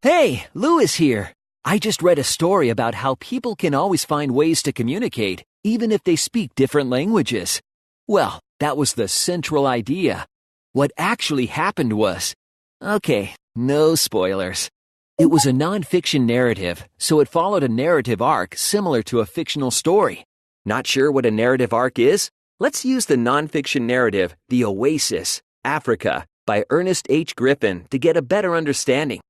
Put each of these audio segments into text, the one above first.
Hey, Louis here. I just read a story about how people can always find ways to communicate, even if they speak different languages. Well, that was the central idea. What actually happened was... Okay, no spoilers. It was a non-fiction narrative, so it followed a narrative arc similar to a fictional story. Not sure what a narrative arc is? Let's use the non-fiction narrative, The Oasis, Africa, by Ernest H. Griffin to get a better understanding.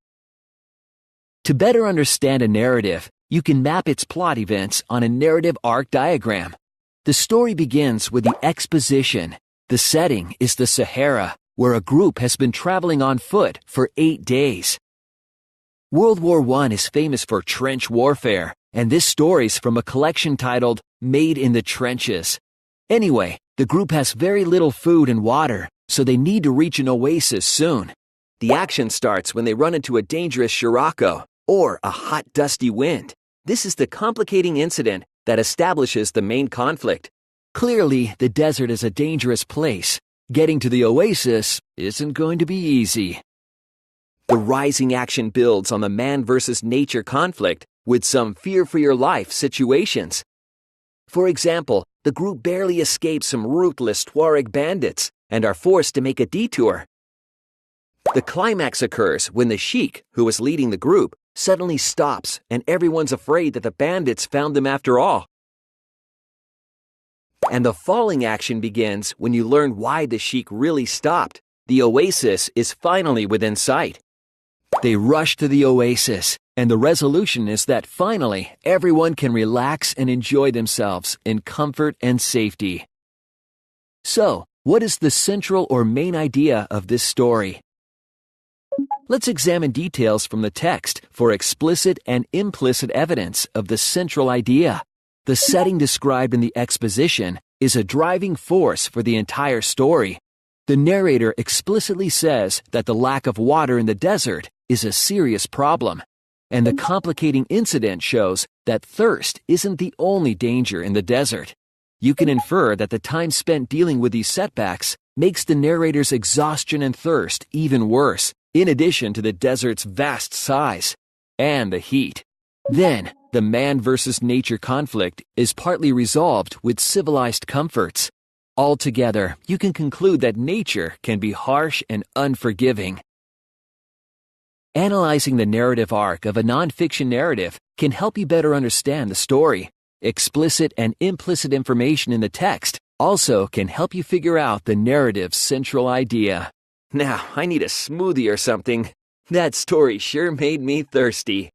To better understand a narrative, you can map its plot events on a narrative arc diagram. The story begins with the exposition. The setting is the Sahara, where a group has been traveling on foot for 8 days. World War I is famous for trench warfare, and this story's from a collection titled Made in the Trenches. Anyway, the group has very little food and water, so they need to reach an oasis soon. The action starts when they run into a dangerous scirocco, or a hot, dusty wind. This is the complicating incident that establishes the main conflict. Clearly, the desert is a dangerous place. Getting to the oasis isn't going to be easy. The rising action builds on the man versus nature conflict with some fear-for-your-life situations. For example, the group barely escapes some ruthless Tuareg bandits and are forced to make a detour. The climax occurs when the sheik, who was leading the group, suddenly stops and everyone's afraid that the bandits found them after all. And the falling action begins when you learn why the sheik really stopped. The oasis is finally within sight. They rush to the oasis, and the resolution is that finally everyone can relax and enjoy themselves in comfort and safety. So, what is the central or main idea of this story? Let's examine details from the text for explicit and implicit evidence of the central idea. The setting described in the exposition is a driving force for the entire story. The narrator explicitly says that the lack of water in the desert is a serious problem, and the complicating incident shows that thirst isn't the only danger in the desert. You can infer that the time spent dealing with these setbacks makes the narrator's exhaustion and thirst even worse, in addition to the desert's vast size and the heat. Then, the man versus nature conflict is partly resolved with civilized comforts. Altogether, you can conclude that nature can be harsh and unforgiving. Analyzing the narrative arc of a non-fiction narrative can help you better understand the story. Explicit and implicit information in the text also can help you figure out the narrative's central idea. Now, I need a smoothie or something. That story sure made me thirsty.